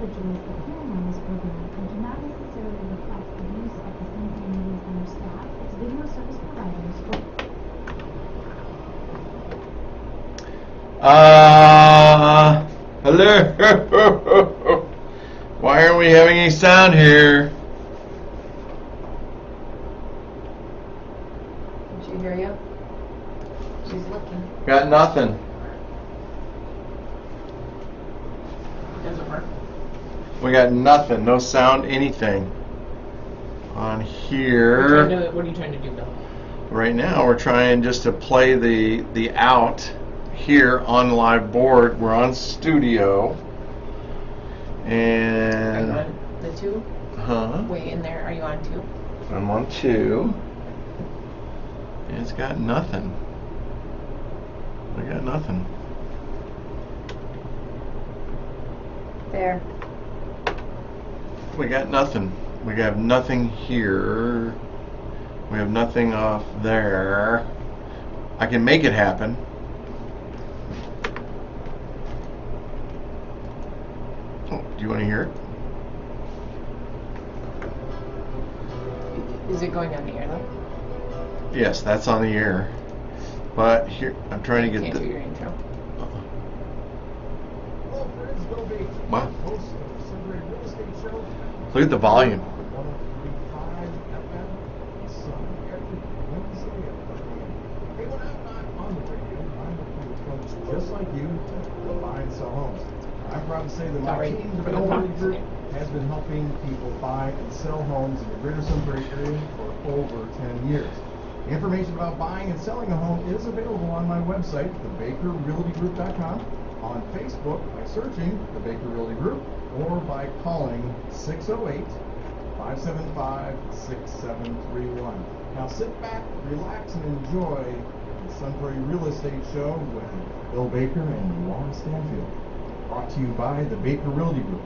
individuals appearing on this program and do not necessarily reflect the views of the Sun Prairie Media Center staff, its video service providers, or Hello. Why aren't we having any sound here? Did she hear you? She's looking. Got nothing. Doesn't work. We got nothing. No sound, anything on here. What are you trying to do, Bill? Right now, we're trying just to play the out here on live board. We're on studio. Are you And on the 2? Way in there. Are you on 2? I'm on 2. And it's got nothing. I got nothing. There. We got nothing. We have nothing here. We have nothing off there. I can make it happen. Oh, do you want to hear it? Is it going on the air though? Yes, that's on the air. But here, I'm trying to get Can't the. do your intro. Hello, friends. Bill Baker, Wow. host of the Sunbury Real Estate Show. Look at the volume. 103.5 FM, Sun, every Wednesday at 11 a.m. Hey, when I'm not on the radio, I'm working with folks just like you to buy and sell homes. I'm proud to say that my Sorry team, the for the Bill Baker props. Group, has been helping people buy and sell homes in the greater Sunbury area for over 10 years. Information about buying and selling a home is available on my website, thebakerrealtygroup.com, on Facebook by searching The Baker Realty Group, or by calling 608-575-6731. Now sit back, relax, and enjoy the Sun Prairie Real Estate Show with Bill Baker and Laura Stanfield. Brought to you by The Baker Realty Group.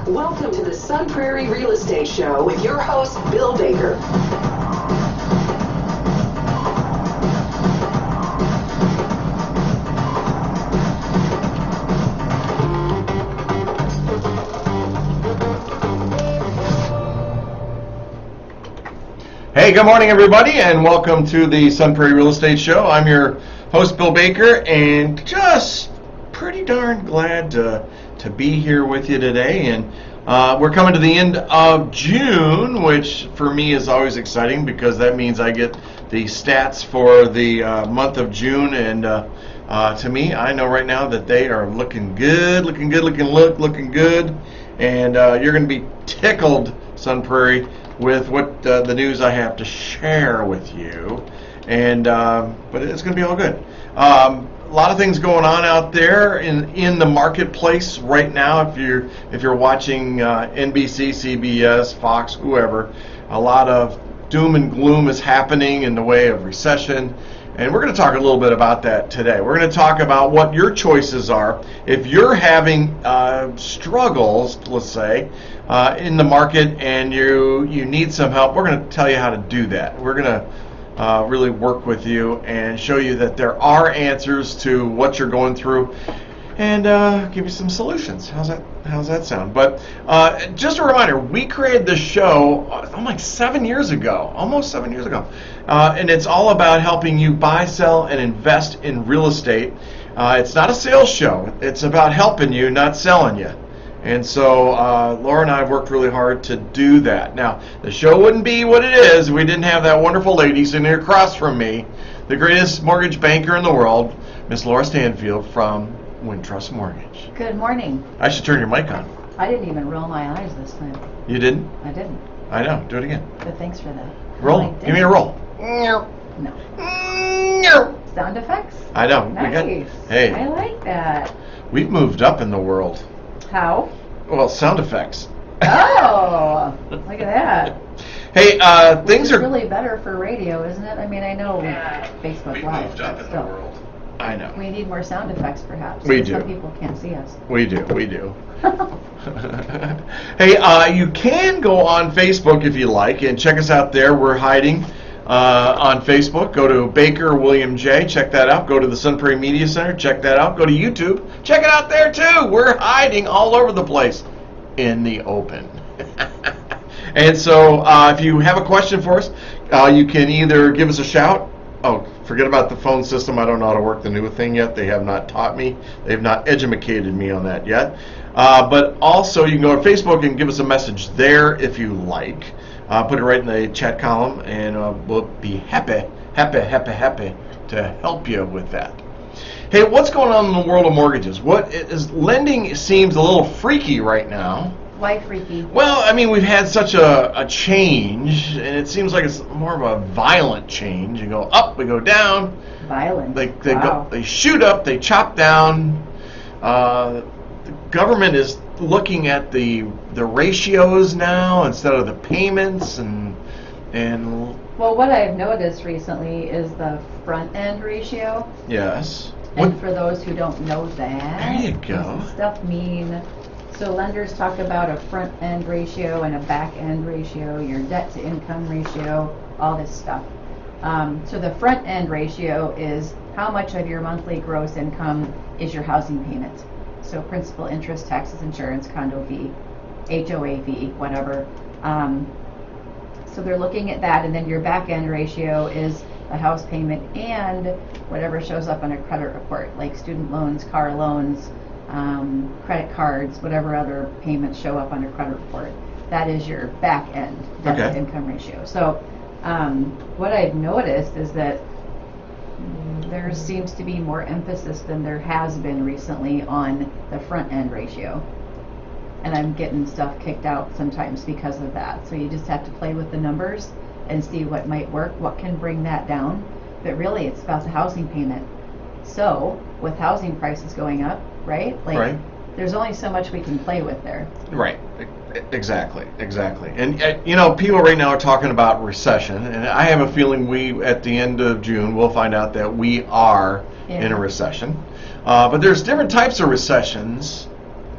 Welcome to the Sun Prairie Real Estate Show with your host, Bill Baker. Hey, good morning, everybody, and welcome to the Sun Prairie Real Estate Show. I'm your host, Bill Baker, and just pretty darn glad to be here with you today. And we're coming to the end of June, which for me is always exciting because that means I get the stats for the month of June. And to me, I know right now that they are looking good, looking good. And you're going to be tickled, Sun Prairie, with what the news I have to share with you. And but it's going to be all good. A lot of things going on out there in the marketplace right now. If you're watching NBC, CBS, Fox, whoever, a lot of doom and gloom is happening in the way of recession, and we're going to talk a little bit about that today. We're going to talk about what your choices are if you're having struggles, let's say, in the market, and you need some help. We're going to tell you how to do that. We're going to really work with you and show you that there are answers to what you're going through, and give you some solutions. How's that sound? But just a reminder, we created this show like 7 years ago, almost 7 years ago, and it's all about helping you buy, sell, and invest in real estate. It's not a sales show. It's about helping you, not selling you. And so Laura and I worked really hard to do that. Now, the show wouldn't be what it is if we didn't have that wonderful lady sitting here across from me, the greatest mortgage banker in the world, Miss Laura Stanfield from Wintrust Mortgage. Good morning. I should turn your mic on. I didn't even roll my eyes this time. You didn't? I didn't. I know. Do it again. But thanks for that. Roll. I Give me a roll. No. No. Sound effects? I know. Nice. Hey. I like that. We've moved up in the world. How? Well, sound effects. Oh, look at that. Hey, things Which is are really better for radio, isn't it? I mean, I know Facebook We've Live, moved up but in the still. world. I know. We need more sound effects, perhaps. We because do. Some people can't see us. We do. Hey, you can go on Facebook if you like and check us out there. We're hiding on Facebook. Go to Baker William J. Check that out. Go to the Sun Prairie Media Center. Check that out. Go to YouTube. Check it out there too. We're hiding all over the place in the open. And so if you have a question for us, you can either give us a shout. Oh, forget about the phone system. I don't know how to work the new thing yet. They have not taught me. They've not educated me on that yet. But also, you can go to Facebook and give us a message there if you like. Put it right in the chat column, and we'll be happy to help you with that. Hey, what's going on in the world of mortgages? Lending seems a little freaky right now. Why freaky? Well, I mean, we've had such a change, and it seems like it's more of a violent change. You go up, we go down. Violent. They shoot up, they chop down. The government is looking at the ratios now instead of the payments, and well, what I've noticed recently is the front end ratio. yes. And for those who don't know that, There you go. what does stuff mean? So lenders talk about a front end ratio and a back end ratio, your debt to income ratio, all this stuff. So the front end ratio is how much of your monthly gross income is your housing payment. So principal, interest, taxes, insurance, condo fee, HOA fee, whatever. So they're looking at that, and then your back end ratio is the house payment and whatever shows up on a credit report, like student loans, car loans, credit cards, whatever other payments show up on a credit report. That is your back end debt to income ratio. So what I've noticed is that there seems to be more emphasis than there has been recently on the front end ratio. And I'm getting stuff kicked out sometimes because of that. So you just have to play with the numbers and see what might work, what can bring that down. But really, it's about the housing payment. So with housing prices going up, right? Right. There's only so much we can play with there. Right. Exactly. And people right now are talking about recession, and I have a feeling we, at the end of June, will find out that we are in a recession. But there's different types of recessions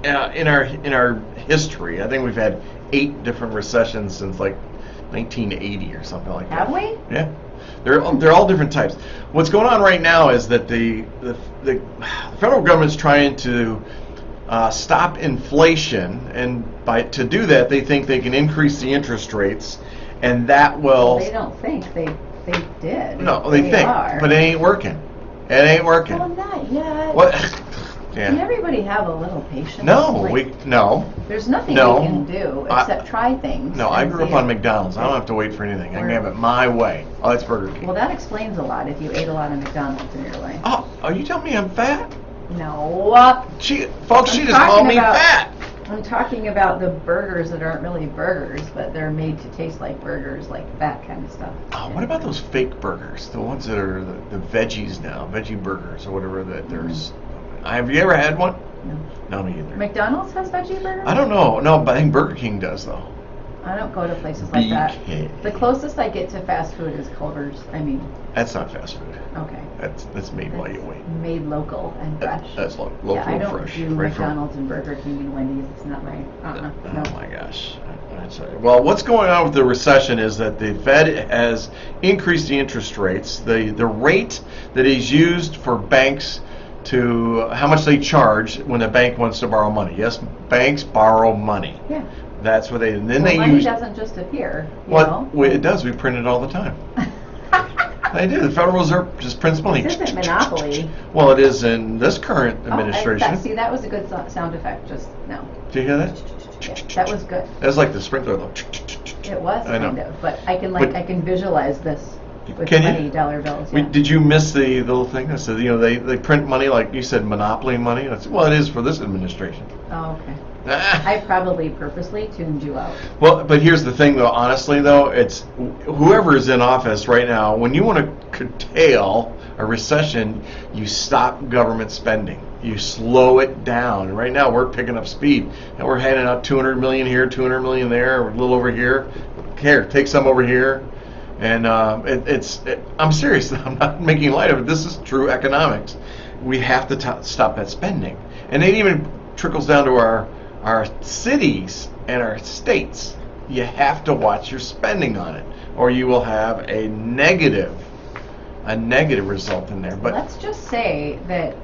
in our history. I think we've had 8 different recessions since like 1980 or something like that. Have we? Yeah. They're all different types. What's going on right now is that the federal government's trying to stop inflation, and to do that, they think they can increase the interest rates, and that will. They don't think they did. No, they think, are. but it ain't working. It ain't working. Well, not yet. What? Can Yeah. everybody have a little patience? No, Like, There's nothing No. we can do except try things. No, I and grew see up on if- McDonald's. I don't have to wait for anything. I can have it my way. Oh, that's Burger King. Well, that explains a lot if you ate a lot of McDonald's in your life. Oh, are you telling me I'm fat? No. She just talking called me about- fat. I'm talking about the burgers that aren't really burgers, but they're made to taste like burgers, like that kind of stuff. Oh, what about those fake burgers? The ones that are the veggies now, veggie burgers or whatever that there's. Have you ever had one? No. No, me either. McDonald's has veggie burgers? I don't know. No, but I think Burger King does though. I don't go to places like that. BK. The closest I get to fast food is Culver's. I mean, That's not fast food. okay. That's made while you wait. Made local and fresh. That's local, yeah, I don't fresh. do right from- McDonald's and Burger King and Wendy's. It's not my, no. Oh my gosh. Well, what's going on with the recession is that the Fed has increased the interest rates. The rate that is used for banks to how much they charge when a bank wants to borrow money. Yes, banks borrow money. Yeah. That's what they. And then Well, they money use. doesn't just appear, you Well, know? it does. We print it all the time. They do. The Federal Reserve just prints money. This isn't Monopoly. Well, it is in this current Oh, administration. see, that was a good sound effect just now. Do you hear that? Yeah, that was good. That's like the sprinkler. Though. It was I know. kind of, but I can But- I can visualize this with Can you? $20 bills. Yeah. Did you miss the little thing that said, they print money like you said, monopoly money? Well, it is for this administration. Oh, okay. I probably purposely tuned you out. Well, but here's the thing, though. Honestly, though, it's whoever is in office right now. When you want to curtail a recession, you stop government spending. You slow it down. Right now, we're picking up speed, and we're handing out $200 million here, $200 million there, a little over here. Here, take some over here. And I'm serious. I'm not making light of it. This is true economics. We have to stop that spending, and it even trickles down to our cities and our states. You have to watch your spending on it. or you will have a negative result in there. But Let's just say that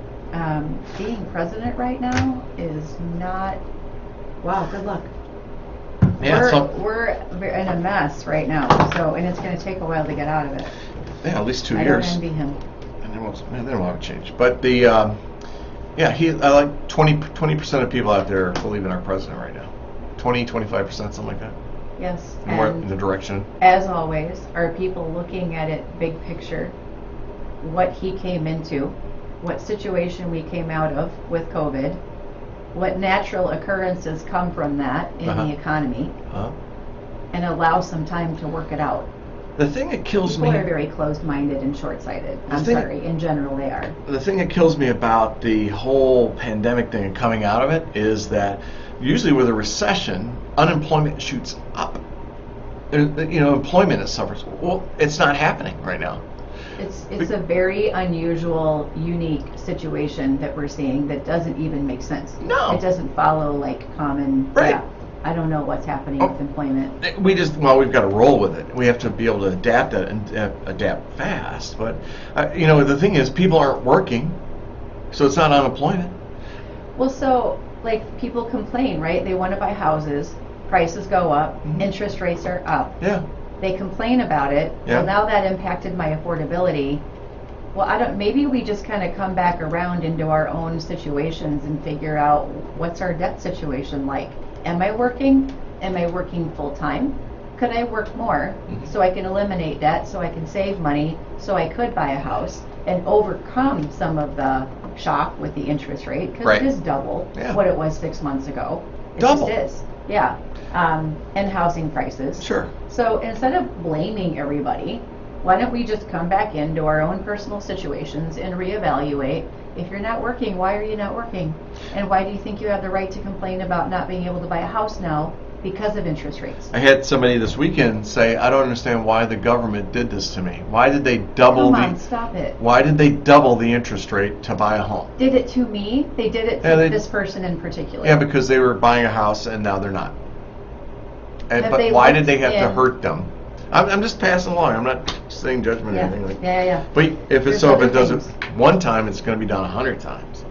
being president right now is not. Wow, good luck. yeah, We're in a mess right now, and it's going to take a while to get out of it. yeah, at least 2 I years. don't envy him. And they won't have change. But the I like 20% of people out there believe in our president right now. 25%, something like that. Yes, More and in the direction. as always, are people looking at it big picture, what he came into, what situation we came out of with COVID, what natural occurrences come from that in Uh-huh. the economy, and allow some time to work it out. The thing that kills People me. are very closed-minded and short-sighted. I'm thing- sorry, in general they are. The thing that kills me about the whole pandemic thing and coming out of it is that usually with a recession, unemployment shoots up. Employment suffers. Well, it's not happening right now. It's a very unusual, unique situation that we're seeing that doesn't even make sense. No. It doesn't follow like common. Right. Yeah, I don't know what's happening Oh. with employment. We've got to roll with it. We have to be able to adapt that and adapt fast. But the thing is, people aren't working, so it's not unemployment. Well, so like people complain, right? They want to buy houses, prices go up, Mhm. interest rates are up. Yeah. They complain about it. Yeah. Well, now that impacted my affordability. Well, maybe we just kind of come back around into our own situations and figure out what's our debt situation like. Am I working? Am I working full time? Could I work more so I can eliminate debt, so I can save money, so I could buy a house and overcome some of the shock with the interest rate, because Right. it is double Yeah. what it was 6 months ago. It Double. just is. Yeah. And housing prices. Sure. So instead of blaming everybody, why don't we just come back into our own personal situations and reevaluate? If you're not working, why are you not working? And why do you think you have the right to complain about not being able to buy a house now because of interest rates? I had somebody this weekend say, "I don't understand why the government did this to me. Why did they double Come on, stop it. Why did they double the interest rate to buy a home?" Did it to me? They did it to Yeah, this person in particular. Yeah, because they were buying a house and now they're not. Have But they why looked did they have to in- hurt them? I'm just passing along. I'm not saying judgment or Yeah, anything like. yeah. But if There's it other does it things. one time, it's going to be done 100 times.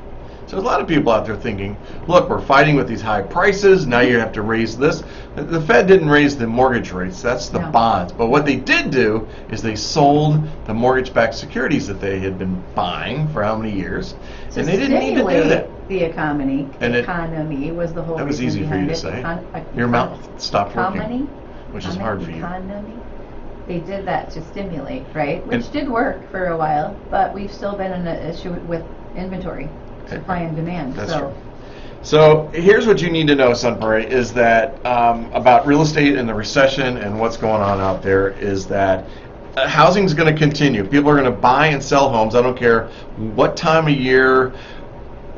So there's a lot of people out there thinking, look, we're fighting with these high prices. Now you have to raise this. The Fed didn't raise the mortgage rates. That's the No. bonds. But what they did do is they sold the mortgage-backed securities that they had been buying for how many years, To and they didn't need to do stimulate that. the economy. And it- economy was the whole That was reason easy for you behind to it. say. Your mouth stopped working, Economy? which is hard for you. Economy. They did that to stimulate, right? Which And- did work for a while, but we've still been in an issue with inventory, supply and demand. That's so true. So here's what you need to know, Prairie, is that about real estate and the recession and what's going on out there is that housing is going to continue. People are going to buy and sell homes. I don't care what time of year,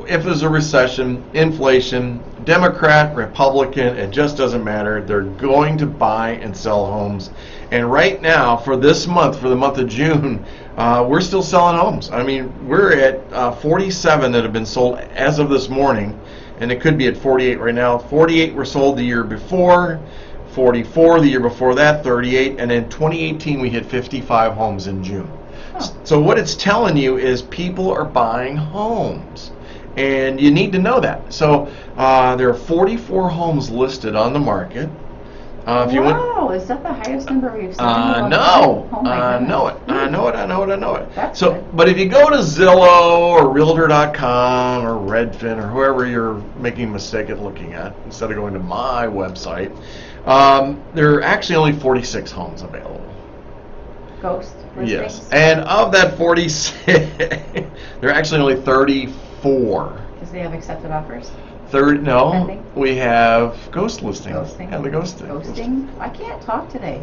if there's a recession, inflation, Democrat, Republican, it just doesn't matter. They're going to buy and sell homes. And right now, for this month, for the month of June, we're still selling homes. I mean, we're at 47 that have been sold as of this morning, and it could be at 48 right now. 48 were sold the year before, 44 the year before that, 38, and in 2018 we hit 55 homes in June. So what it's telling you is people are buying homes. And you need to know that. So there are 44 homes listed on the market. If you went, wow, is that the highest number we've seen? no, Oh my I goodness. know it. I know it. That's So, good. but if you go to Zillow or Realtor.com or Redfin or whoever you're making a mistake at looking at, instead of going to my website, there are actually only 46 homes available. Ghost listings? Yes, and of that 46, there are actually only 34. Because they have accepted offers? No, Pending? we have ghost listings. Ghosting? Yeah, the ghosting. Ghosting? I can't talk today.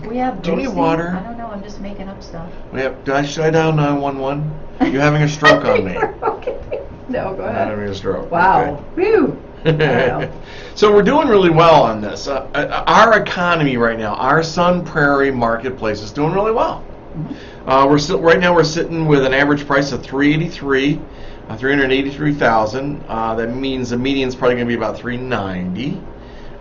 We have Do you need ghosting? water? I don't know, I'm just making up stuff. Should I dial 911? You're having a stroke on me. Okay. No, go I'm ahead. having a stroke. Wow. Whew. I don't know. So we're doing really well on this. Our economy right now, our Sun Prairie marketplace is doing really well. Right now we're sitting with an average price of $383,000. That means the median is probably going to be about $390,000.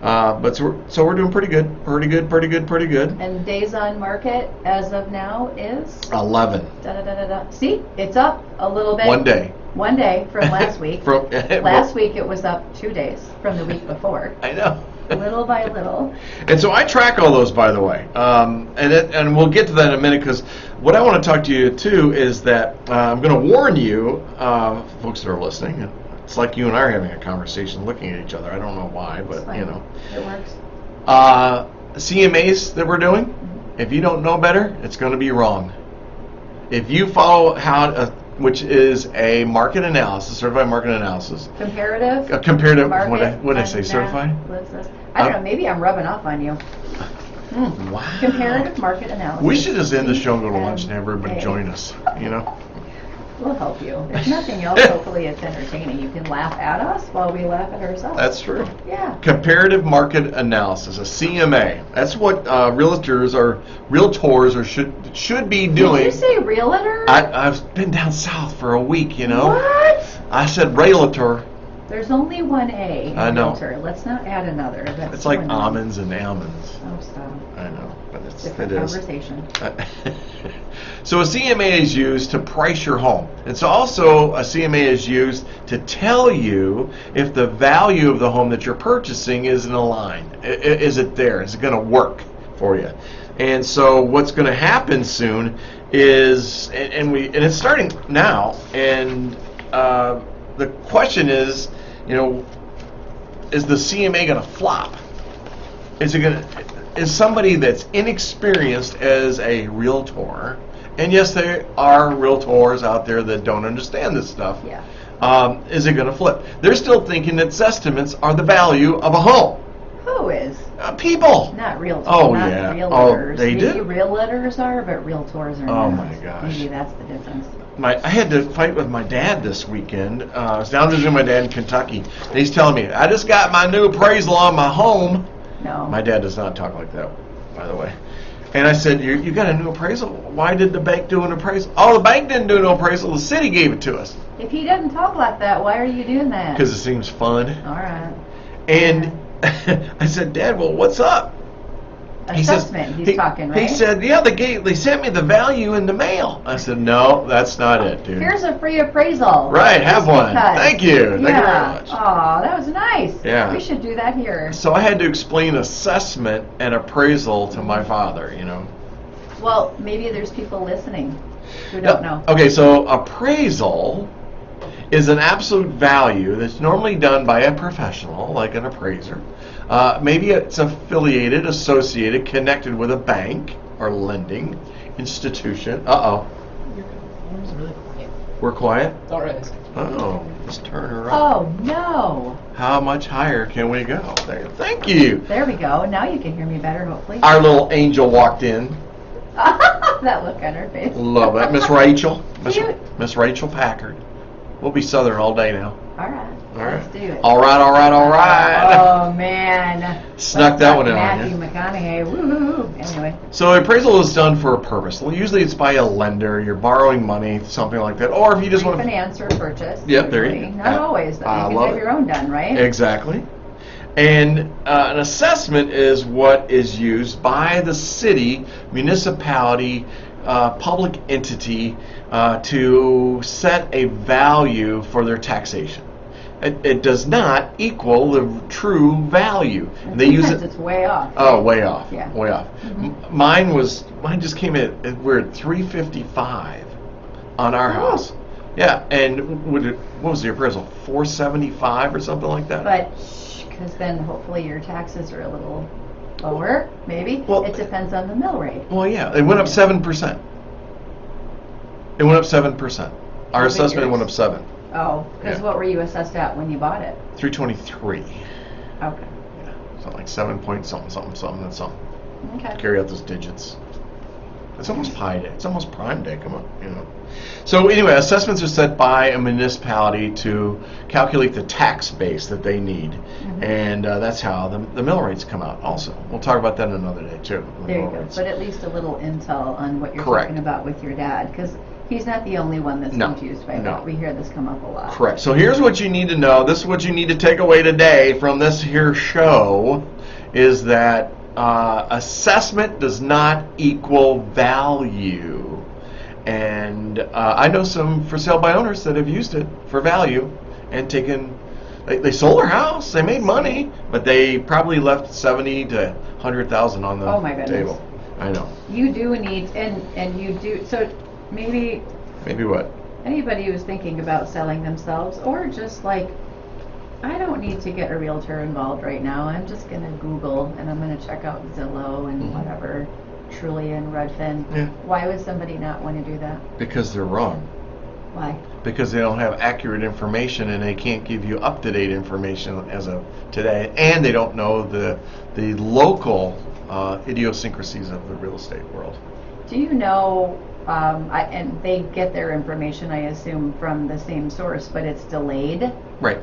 But so we're doing pretty good. Pretty good. And days on market as of now is 11. See, it's up a little bit. 1 day. 1 day from last week. Last week it was up 2 days from the week before. I know. Little by little. And so I track all those, by the way. And we'll get to that in a minute, because what I want to talk to you too is that I'm going to warn you, folks that are listening. It's like you and I are having a conversation, looking at each other. I don't know why, but you know. It works. CMAs that we're doing, if you don't know better, it's going to be wrong. If you follow which is a market analysis, certified market analysis. Comparative? A comparative, market, what did I say, certified? What's this? I don't know, maybe I'm rubbing off on you. Wow. Comparative market analysis. We should just end the show and go to lunch and have everybody join us, you know? We'll help you. There's nothing else. Hopefully it's entertaining. You can laugh at us while we laugh at ourselves. That's true. Yeah. Comparative market analysis, a CMA. That's what realtors should be doing. Did you say realtor? I've been down south for a week, you know. What? I said realtor. There's only one A in I know. realtor. Let's not add another. That's It's like one. almonds and almonds. Oh, stop. I know, but Different it is. conversation. So a CMA is used to price your home. It's also a CMA is used to tell you if the value of the home that you're purchasing is in a line. Is it there? Is it going to work for you? And so what's going to happen soon is, and it's starting now, and the question is, you know, is the CMA going to flop? Is somebody that's inexperienced as a realtor, and yes, there are realtors out there that don't understand this stuff. Yeah. Is it going to flip? They're still thinking that estimates are the value of a home. Who is? People. Not realtors. Oh, not yeah. realtors. Oh, they Maybe do? realtors are, but realtors are not. Oh, my gosh. Maybe that's the difference. I had to fight with my dad this weekend. I was down visiting my dad in Kentucky. And he's telling me, I just got my new appraisal on my home. No. My dad does not talk like that, by the way. And I said, you got a new appraisal? Why did the bank do an appraisal? Oh, the bank didn't do an appraisal. The city gave it to us. If he doesn't talk like that, why are you doing that? Because it seems fun. All right. And I said, Dad, well, what's up? Assessment, he's talking, right? He said, yeah, they sent me the value in the mail. I said, no, that's not it, dude. Here's a free appraisal. Right, have Just one. because. Thank you. Thank you very much. Aw, that was nice. Yeah. We should do that here. So I had to explain assessment and appraisal to my father, you know. Well, maybe there's people listening who don't know. Okay, so appraisal is an absolute value that's normally done by a professional, like an appraiser. Maybe it's affiliated, associated, connected with a bank or lending institution. Uh-oh. It's really quiet. We're quiet? It's all right. Oh, let's turn her up. Oh, no. How much higher can we go? There. Thank you. There we go. Now you can hear me better, hopefully. Our little angel walked in. That look on her face. Love that. Miss Rachel. Cute. Miss Rachel Packard. We'll be Southern all day now. All right. All right. Let's do it. All right. Oh, man. Snuck that one in on Matthew you. McConaughey. Woo-hoo. Anyway. So appraisal is done for a purpose. Well, usually it's by a lender. You're borrowing money, something like that. Or if you just want to... Refinance or purchase. Yep, there you usually. go. Not always, though. I You can love have it. your own done, right? Exactly. And an assessment is what is used by the city, municipality, public entity to set a value for their taxation. It does not equal the true value. And They use sometimes it. it's way off. Oh, way off. Yeah. Way off. Mhm. Mine just came in. We're at 355 on our Oh. house. Yeah, and what was the appraisal? 475 or something like that. But because then hopefully your taxes are a little lower, maybe. Well- It depends on the mill rate. Well, yeah, it went up 7%. It went up 7%. Our How big assessment yours? went up 7. Oh, because Yeah. what were you assessed at when you bought it? 323. Okay. Yeah, so like 7 point something, something, something, and something. Okay. Carry out those digits. It's almost Pi Day. It's almost Prime Day. Come on, you know. So anyway, assessments are set by a municipality to calculate the tax base that they need, and that's how the mill rates come out. Also, we'll talk about that another day too. the There you mill go. rates. But at least a little intel on what you're Correct. talking about with your dad, because he's not the only one that's No. confused by No. that. We hear this come up a lot. Correct. So here's what you need to know. This is what you need to take away today from this here show. is that assessment does not equal value. And I know some for sale by owners that have used it for value and they sold their house, they made money, but they probably left 70 to 100,000 on the Oh my goodness. table. I know. You do need, and you do, so maybe Maybe what? anybody who's thinking about selling themselves, or just like, I don't need to get a realtor involved right now. I'm just going to Google and I'm going to check out Zillow and whatever, Trulian, Redfin. Yeah. Why would somebody not want to do that? Because they're wrong. Why? Because they don't have accurate information and they can't give you up-to-date information as of today, and they don't know the local idiosyncrasies of the real estate world. Do you know, and they get their information, I assume, from the same source, but it's delayed? Right.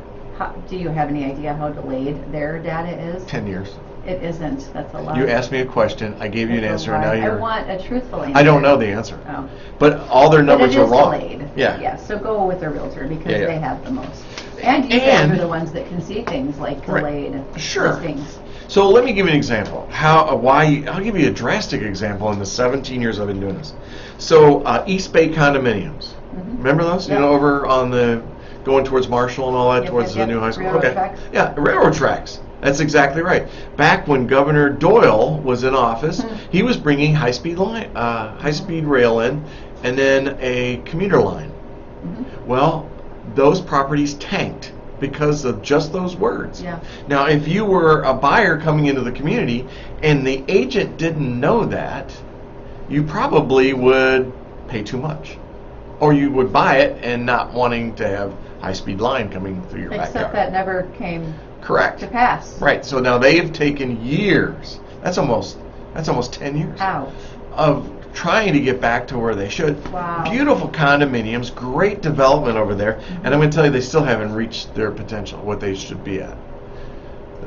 Do you have any idea how delayed their data is? 10 years. It isn't. That's a lot. You asked me a question, I gave you an answer, and now I you're... want a truthful answer. I don't know the answer. Oh. But all their But it numbers is are wrong. delayed. Yeah. Yeah, so go with a realtor because Yeah, yeah. they have the most. And you guys And- are the ones that can see things like Right. delayed Sure. listings. So let me give you an example. I'll give you a drastic example in the 17 years I've been doing this. So East Bay condominiums. Remember those? Yep. You know, over on the going towards Marshall and all that, Yep, towards yep, the new yep. high school. Railroad Okay. tracks. Yeah, railroad tracks. That's exactly right. Back when Governor Doyle was in office, he was bringing high-speed rail in, and then a commuter line. Well, those properties tanked because of just those words. Yeah. Now, if you were a buyer coming into the community and the agent didn't know that, you probably would pay too much. Or you would buy it and not wanting to have high-speed line coming through your Except backyard. that never came Correct. to pass. Right. So now they have taken years. That's almost 10 years Ouch. of trying to get back to where they should. Wow. Beautiful condominiums, great development over there, and I'm going to tell you they still haven't reached their potential, what they should be at.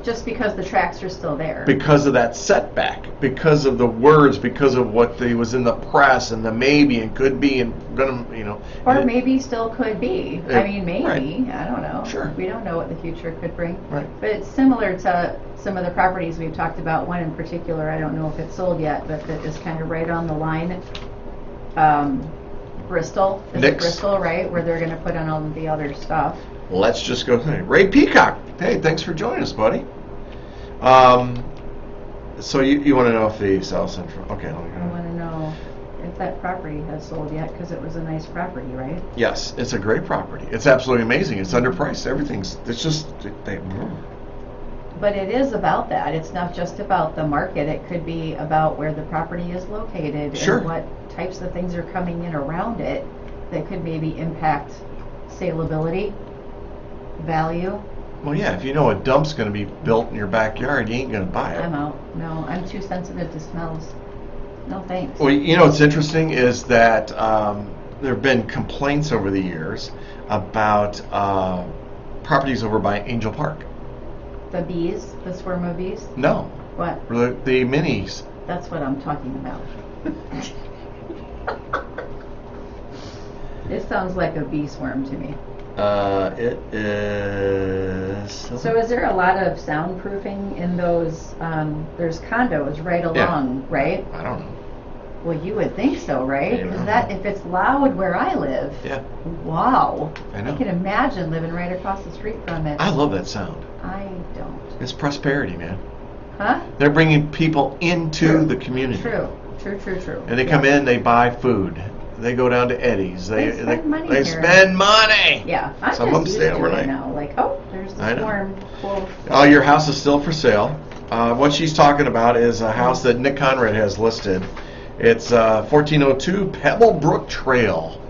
Just because the tracks are still there. Because of that setback, because of the words, because of what they was in the press and the maybe and could be and gonna, Or and it- maybe still could be. I mean, maybe. Right. I don't know. Sure. We don't know what the future could bring. Right. But it's similar to some of the properties we've talked about. One in particular, I don't know if it's sold yet, but that is kind of right on the line. Bristol. Is it Nick's. Bristol, right? Where they're going to put on all of the other stuff. Let's just go through. Ray Peacock. Hey, thanks for joining us, buddy. So you want to know if the South Central? Okay. Let me I go. want to know if that property has sold yet because it was a nice property, right? Yes, it's a great property. It's absolutely amazing. It's underpriced. It's just But it is about that. It's not just about the market. It could be about where the property is located Sure. and what types of things are coming in around it that could maybe impact saleability, value. Well, yeah. If you know a dump's going to be built in your backyard, you ain't going to buy it. I'm out. No, I'm too sensitive to smells. No thanks. Well, what's interesting is that there have been complaints over the years about properties over by Angel Park. The bees, the swarm of bees. No, What? the minis. That's what I'm talking about. It sounds like a bee swarm to me. It is. So is there a lot of soundproofing in those, there's condos right along, right? I don't know. Well, you would think so, right? Maybe. Is that, if it's loud where I live, Yeah, wow. I know. can imagine living right across the street from it. I love that sound. I don't. It's prosperity, man. Huh? They're bringing people into the community. True. And they come in, they buy food. They go down to Eddie's. They spend money They here. spend money. Yeah, I'm Some of them just stay used to overnight. it now. Like, oh, there's I the know. swarm. Cool. Oh, your house is still for sale. What she's talking about is a house that Nick Conrad has listed. It's 1402 Pebblebrook Trail.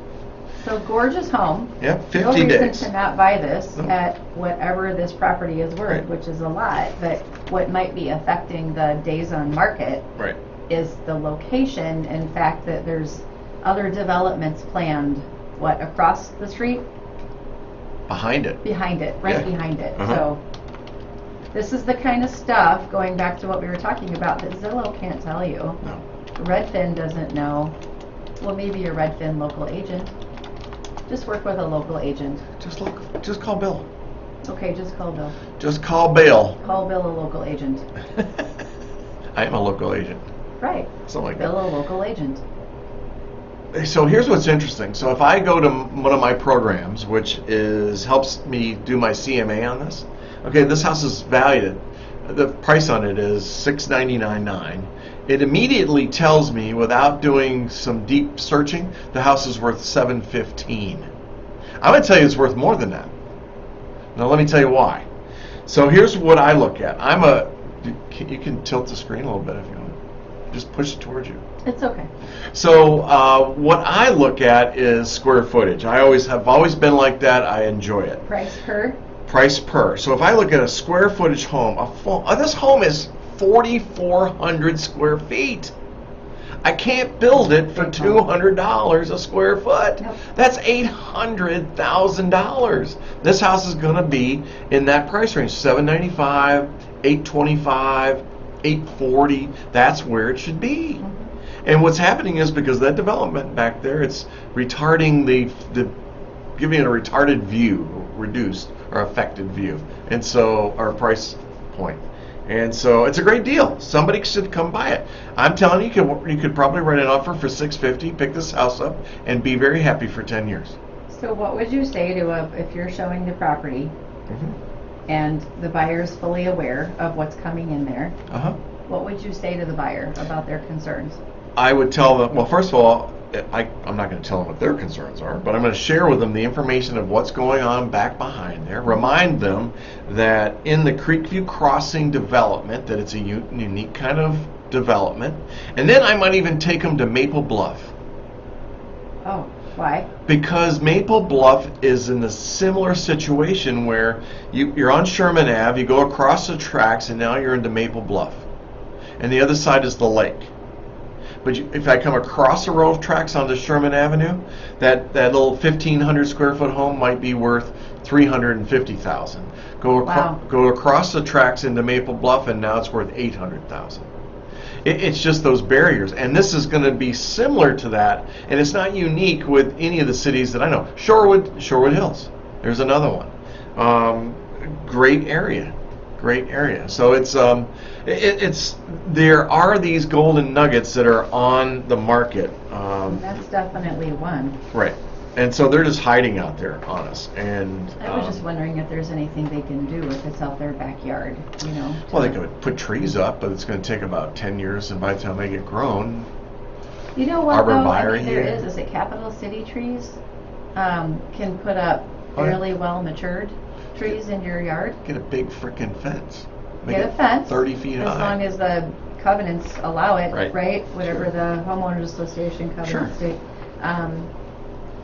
So gorgeous home. Yep, 50 No reason days. to not buy this No. at whatever this property is worth, Right. which is a lot. But what might be affecting the days on market Right. is the location. In fact, that there's other developments planned, across the street? Behind it. Behind it, right Yeah. behind it. Uh-huh. So this is the kind of stuff, going back to what we were talking about, that Zillow can't tell you. No. Redfin doesn't know. Well, maybe a Redfin local agent. Just work with a local agent. Just call Bill. Okay, just call Bill. Just call Bill. Call Bill a local agent. I am a local agent. Right. Something like Bill that. a local agent. So here's what's interesting. So if I go to one of my programs, which helps me do my CMA on this, okay, this house is valued. The price on it is $699.9. It immediately tells me, without doing some deep searching, the house is worth $715. I'm going to tell you it's worth more than that. Now let me tell you why. So here's what I look at. You can tilt the screen a little bit if you want. Just push it towards you. It's okay. So what I look at is square footage. Have always been like that. I enjoy it. Price per? Price per. So if I look at a square footage home, this home is 4,400 square feet. I can't build it for $200 a square foot. Nope. That's $800,000. This house is going to be in that price range, $795, $825, $840. That's where it should be. Mm-hmm. And what's happening is because of that development back there, it's retarding giving it a retarded view, reduced or affected view, and so our price point. And so it's a great deal. Somebody should come buy it. I'm telling you, you could probably write an offer for $650, pick this house up, and be very happy for 10 years. So what would you say to if you're showing the property Mm-hmm. and the buyer is fully aware of what's coming in there? Uh-huh. What would you say to the buyer about their concerns? I would tell them, well, first of all, I'm not going to tell them what their concerns are, but I'm going to share with them the information of what's going on back behind there. Remind them that in the Creekview Crossing development, that it's a unique kind of development. And then I might even take them to Maple Bluff. Oh, why? Because Maple Bluff is in a similar situation where you're on Sherman Ave, you go across the tracks, and now you're into Maple Bluff. And the other side is the lake. But if I come across the row of tracks onto Sherman Avenue, that little 1,500 square foot home might be worth $350,000. Go across the tracks into Maple Bluff, and now it's worth $800,000. It's just those barriers, and this is going to be similar to that, and it's not unique with any of the cities that I know. Shorewood Hills, there's another one. Great area. So there are these golden nuggets that are on the market. That's definitely one. Right. And so they're just hiding out there on us. And I was just wondering if there's anything they can do if it's out their backyard, Well, they could put trees up, but it's going to take about 10 years, and by the time they get grown, You know what, though? Arborvitae There here. is it Capital City trees can put up fairly well matured trees in your yard. get a big frickin' fence. Make Get a it fence 30 feet as high. long as the covenants allow it, Right. Whatever Sure. the homeowners association covenants Sure. state.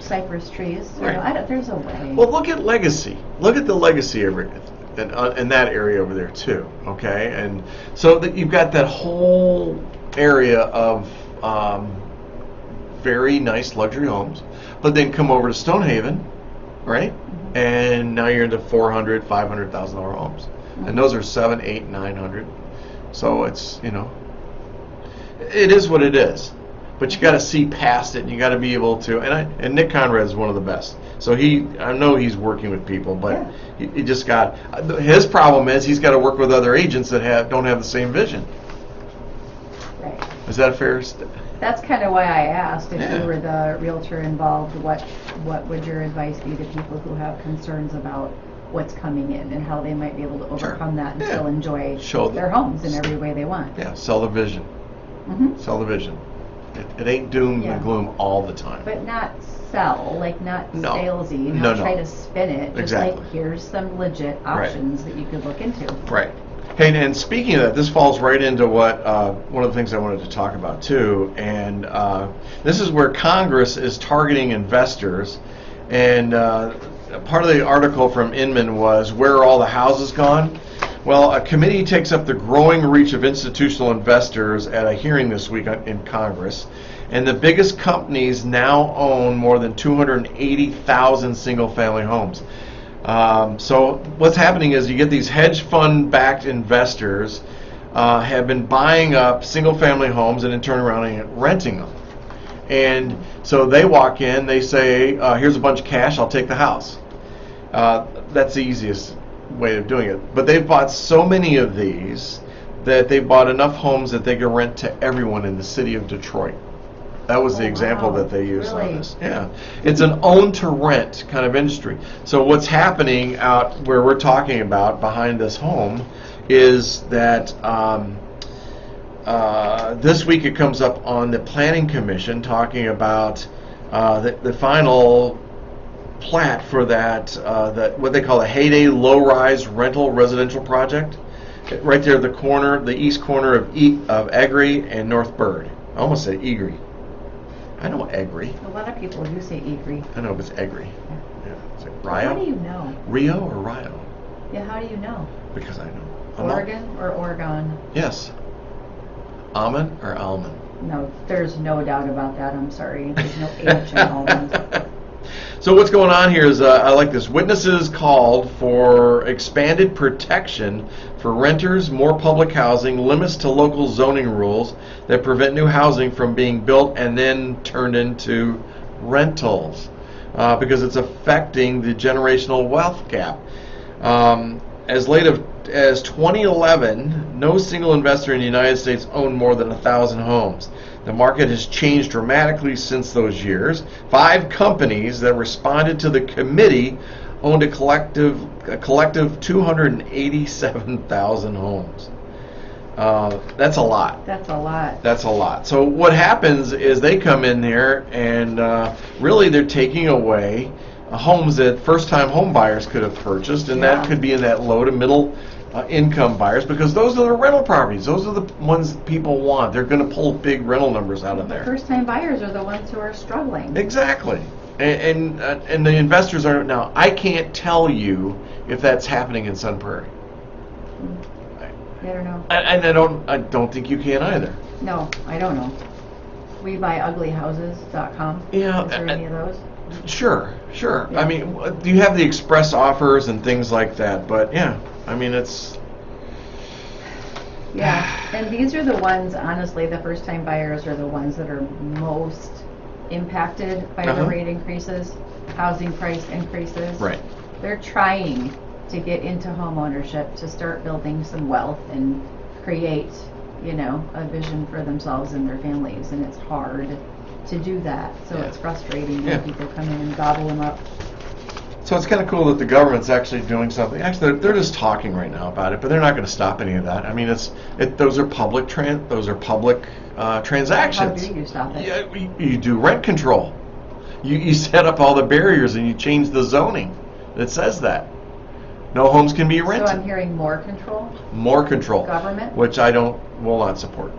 Cypress trees. Right. There's a way. Well, look at Legacy. Look at the Legacy in that area over there too. Okay, and so that you've got that whole area of very nice luxury homes, but then come over to Stonehaven, right? Mm-hmm. And now you're into $400,000, $500,000 homes, Mm-hmm. and those are 700, 800, 900. So it's it is what it is. But you got to see past it, and you got to be able to. And Nick Conrad is one of the best. So I know he's working with people, but he just got. His problem is he's got to work with other agents that don't have the same vision. Right. Is that a fair? That's kind of why I asked if Yeah. you were the realtor involved. What would your advice be to people who have concerns about what's coming in and how they might be able to overcome that and Yeah. still enjoy Show their homes in every way they want? Yeah, sell the vision. Mm-hmm. Sell the vision. It ain't doom Yeah. and gloom all the time. But not sell, not No. salesy, No, not no. try to spin it. Just Exactly. here's some legit options that you could look into. Right. Hey, and speaking of that, this falls right into what one of the things I wanted to talk about too, and this is where Congress is targeting investors, and part of the article from Inman was, where are all the houses gone? Well, a committee takes up the growing reach of institutional investors at a hearing this week in Congress, and the biggest companies now own more than 280,000 single-family homes. So what's happening is you get these hedge fund-backed investors have been buying up single-family homes and then turning around and renting them. And so they walk in, they say, here's a bunch of cash, I'll take the house. That's the easiest way of doing it. But they've bought so many of these that they bought enough homes that they can rent to everyone in the city of Detroit. That was the example wow. that they used Really? on this. Yeah. It's an own-to-rent kind of industry. So what's happening out where we're talking about behind this home is that this week it comes up on the Planning Commission talking about the final plat for that, what they call a heyday low-rise rental residential project. Right there at the corner, the east corner of Egri and North Bird. I almost said Egri. I know Egri. A lot of people do say Egri. I know, but it's Egri. Yeah. It's like How do Rio? you know? Rio or Rio? Yeah, how do you know? Because I know. Oregon or Oregon? Yes. Almond or almond? No, there's no doubt about that. I'm sorry. There's no H in almond. So what's going on here is, I like this. Witnesses called for expanded protection for renters, more public housing, limits to local zoning rules that prevent new housing from being built and then turned into rentals, because it's affecting the generational wealth gap. As late as 2011, no single investor in the United States owned more than 1,000 homes. The market has changed dramatically since those years. 5 companies that responded to the committee owned a collective 287,000 homes. That's a lot. That's a lot. That's a lot. So what happens is they come in there and really they're taking away homes that first-time home buyers could have purchased, and that could be in that low to middle income buyers, because those are the rental properties. Those are the ones that people want. They're going to pull big rental numbers out of there. First-time buyers are the ones who are struggling. Exactly. And the investors are now. I can't tell you if that's happening in Sun Prairie. I don't know. And I don't think you can either. No, I don't know. We buy uglyhouses.com. Yeah. Is there any of those? Sure. Yeah. I mean, you have the express offers and things like that, but yeah, I mean, it's... Yeah, and these are the ones, honestly, the first-time buyers are the ones that are most impacted by the rate increases, housing price increases. Right. They're trying to get into home ownership, to start building some wealth and create, a vision for themselves and their families, and it's hard to do that. So it's frustrating when people come in and gobble them up. So it's kind of cool that the government's actually doing something. Actually, they're just talking right now about it, but they're not going to stop any of that. I mean, those are public transactions. How do you stop it? Yeah, you do rent control. You set up all the barriers and you change the zoning that says that no homes can be rented. So I'm hearing more control. More control. Government. Which will not support.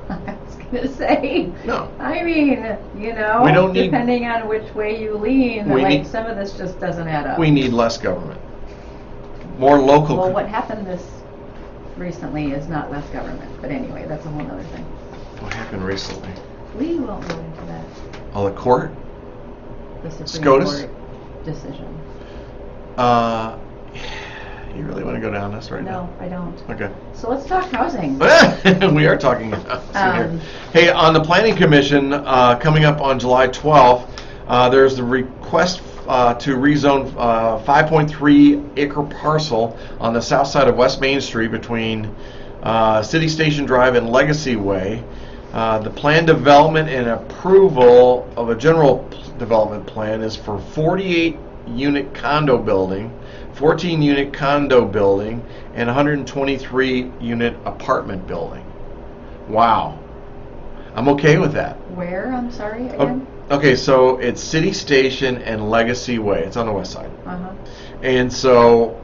I was going to say. No. I mean, We don't need- depending on which way you lean, some of this just doesn't add up. We need less government. More local. Well, what happened this recently is not less government, but anyway, that's a whole other thing. What happened recently? We won't go into that. Oh, the court? The Supreme SCOTUS? Court decision. You really want to go down this right now? No, I don't. Okay. So let's talk housing. We are talking about here. Hey, on the Planning Commission, coming up on July 12th, there's the request to rezone 5.3 acre parcel on the south side of West Main Street between City Station Drive and Legacy Way. The plan development and approval of a general development plan is for 48-unit condo building, 14-unit condo building, and 123-unit apartment building. Wow. I'm okay with that. Where? I'm sorry, again? Okay, so it's City Station and Legacy Way. It's on the west side. Uh-huh. And so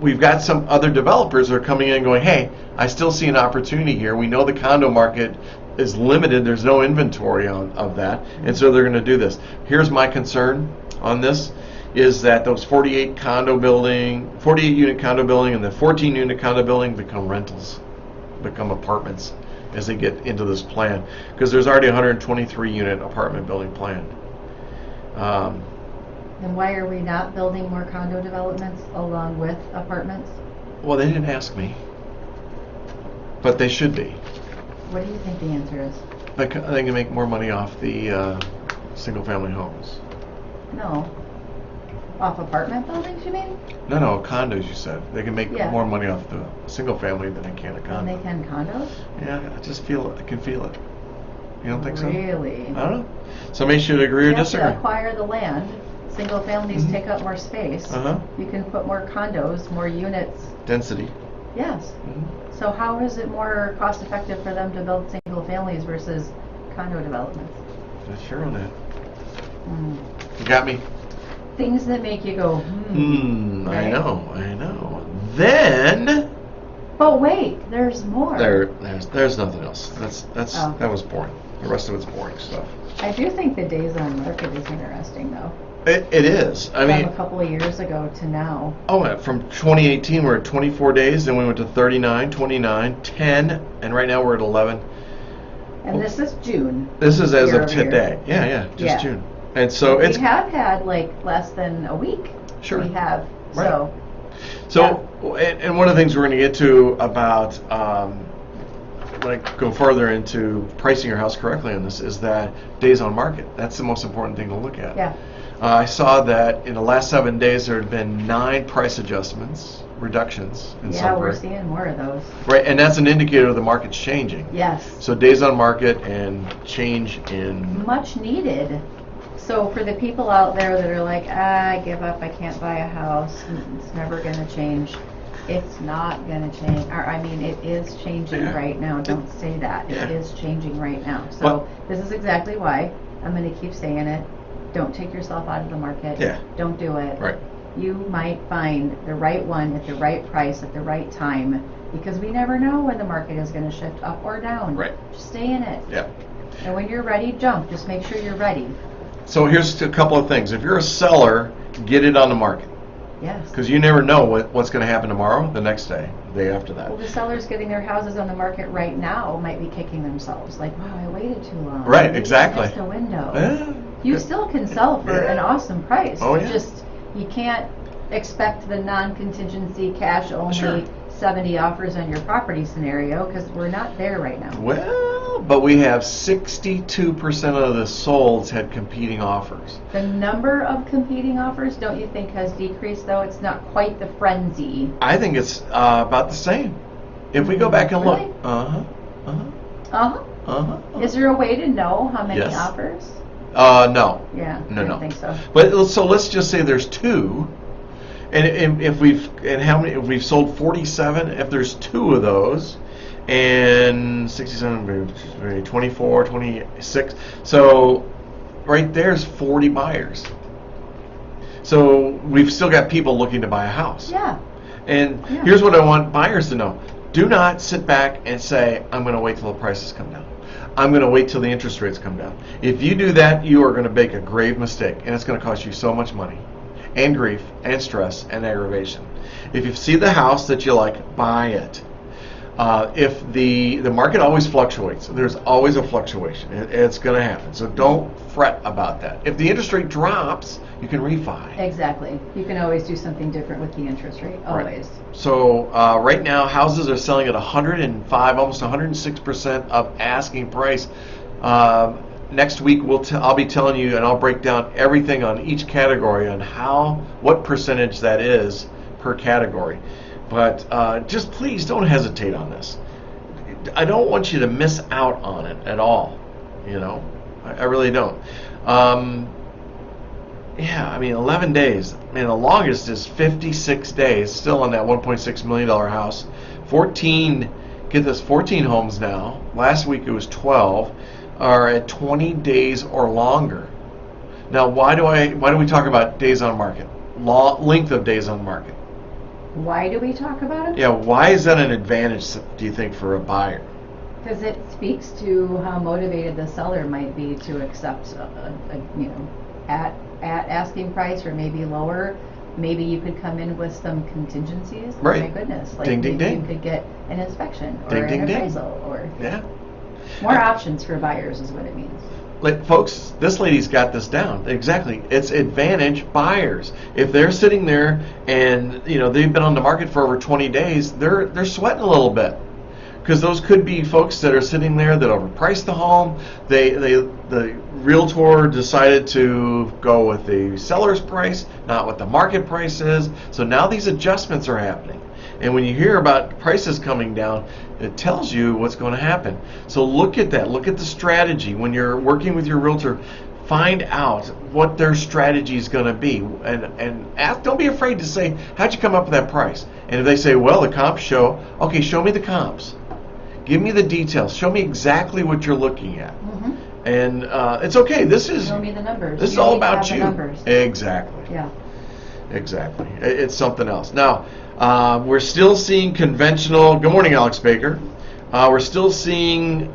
we've got some other developers that are coming in and going, hey, I still see an opportunity here. We know the condo market is limited. There's no inventory of that. And so they're going to do this. Here's my concern on this, is that those 48-unit condo building and the 14-unit condo building become rentals, become apartments as they get into this plan, because there's already a 123-unit apartment building planned. Then why are we not building more condo developments along with apartments? Well, they didn't ask me, but they should be. What do you think the answer is? They can make more money off the single-family homes. No. Off apartment buildings, you mean? No, condos. You said they can make Yeah. more money off the single family than they can a And condo. they can condos? Yeah, I just feel it. I can feel it. You don't think so? Really? I don't know. Somebody should agree or You have disagree. to acquire the land. Single families Mhm. take up more space. Uh-huh. You can put more condos, more units. Density. Yes. Mhm. So how is it more cost effective for them to build single families versus condo developments? Not sure on that. Mm. You got me? Things that make you go, I right? know. Then But wait, there's more. there's nothing else. Oh. That was boring. The rest of it's boring stuff. I do think the days on market is interesting though. It is. I From mean, a couple of years ago to now. from 2018 we're at 24 days, then we went to 39, 29, 10, and right now we're at 11. And this is June. This is as Year of over year. today. Yeah, just Yeah. June. And so it's We have had like less than a week. Sure. We have. Right. So and one of the things we're going to get to about when I go further into pricing your house correctly on this is that days on market. That's the most important thing to look at. yeah. I saw that in the last 7 days there had been 9 price reductions in Yeah, some we're rate. seeing more of those. Right, and that's an indicator the market's changing. Yes. So days on market and change in Much needed. So for the people out there that are like, I give up, I can't buy a house, it's never going to change. It's not going to change. Or, I mean, it is changing Yeah. right now. Don't say that. Yeah. It is changing right now. So Well- this is exactly why I'm going to keep saying it. Don't take yourself out of the market. Yeah. Don't do it. right. You might find the right one at the right price at the right time because we never know when the market is going to shift up or down. Right. Just stay in it. Yeah. And when you're ready, jump. Just make sure you're ready. So here's a couple of things. If you're a seller, get it on the market Yes. because you never know what's going to happen tomorrow, the next day, the day after that. Well, the sellers getting their houses on the market right now might be kicking themselves. Like, wow, I waited too long. Right, Maybe I exactly. missed a window. Yeah. You Good. still can sell for Yeah. an awesome price. Oh, yeah. Just, you can't expect the non-contingency cash only Sure. 70 offers on your property scenario because we're not there right now. Well, but we have 62% of the solds had competing offers. The number of competing offers, don't you think, has decreased, though? It's not quite the frenzy. I think it's about the same. If we go back and look. Really? Uh-huh. Uh-huh. Uh-huh. Uh-huh. Is there a way to know how many Yes. offers? No. Yeah, No, I no. don't think so. But so let's just say there's 2, and if we've sold 47, if there's 2 of those, and 67, 24, 26, so right there's 40 buyers. So we've still got people looking to buy a house. Yeah. And Yeah. here's what I want buyers to know. Do not sit back and say, I'm going to wait till the prices come down. I'm going to wait till the interest rates come down. If you do that, you are going to make a grave mistake, and it's going to cost you so much money, and grief, and stress, and aggravation. If you see the house that you like, buy it. If the market always fluctuates, there's always a fluctuation. It's going to happen. So don't fret about that. If the interest rate drops, you can refi. Exactly. You can always do something different with the interest rate. Always. So right now, houses are selling at 105, almost 106% of asking price. Next week, I'll be telling you, and I'll break down everything on each category on what percentage that is per category. But just please don't hesitate on this. I don't want you to miss out on it at all. You know, I really don't. Yeah, I mean, 11 days. I mean, the longest is 56 days, still on that $1.6 million house. 14 homes now. Last week it was 12, are at 20 days or longer. Now, why do we talk about days on market? Length of days on market. Why do we talk about it? Yeah, why is that an advantage, do you think, for a buyer? Because it speaks to how motivated the seller might be to accept, at asking price or maybe lower. Maybe you could come in with some contingencies. Right. Oh my goodness. Like Ding, ding, maybe ding. you could get an inspection or Ding, an ding, ding. appraisal or Yeah. more options for buyers is what it means. Folks, this lady's got this down. Exactly. It's advantage buyers. If they're sitting there and they've been on the market for over 20 days, they're sweating a little bit. because those could be folks that are sitting there that overpriced the home. The realtor decided to go with the seller's price, not what the market price is. So now these adjustments are happening. And when you hear about prices coming down, it tells you what's going to happen. So look at that. Look at the strategy. When you're working with your realtor, find out what their strategy is going to be. And ask, don't be afraid to say, how'd you come up with that price? And if they say, well, the comps show, okay, show me the comps. Give me the details. Show me exactly what you're looking at. And it's okay. This is Show me the numbers. This is You all need to about have the you. numbers. Exactly. Yeah. Exactly. It's something else. Now, we're still seeing conventional. Good morning, Alex Baker. We're still seeing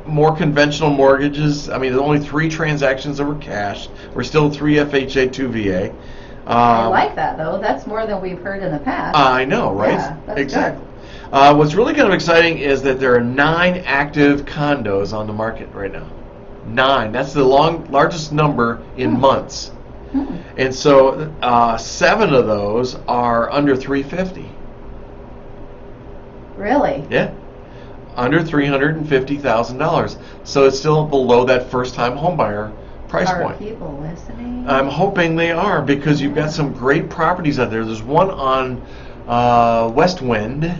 more conventional mortgages. I mean, there's only 3 transactions that were cash. We're still 3 FHA, 2 VA. I like that, though. That's more than we've heard in the past. I know, right? Yeah, that's exactly. What's really kind of exciting is that there are 9 active condos on the market right now. 9. That's the largest number in months. And so 7 of those are under $350. Really? Yeah. Under $350,000. So it's still below that first-time homebuyer price Are point. people listening? I'm hoping they are, because you've got some great properties out there. There's one on West Wind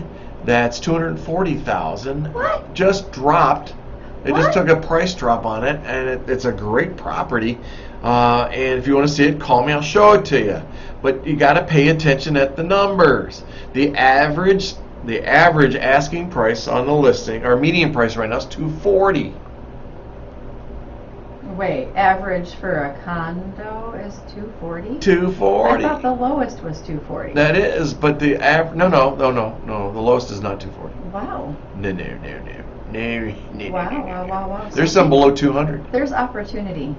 that's $240,000. What? Just dropped. They What? just took a price drop on it, and it's a great property. And if you want to see it, call me. I'll show it to you. But you got to pay attention at the numbers. The average asking price on the listing, or median price right now, is $240,000. Wait, average for a condo is $240,000? $240,000. I thought the lowest was $240,000. That is, but the no. The lowest is not $240,000. Wow. No. Wow. There's some below $200,000. There's opportunity.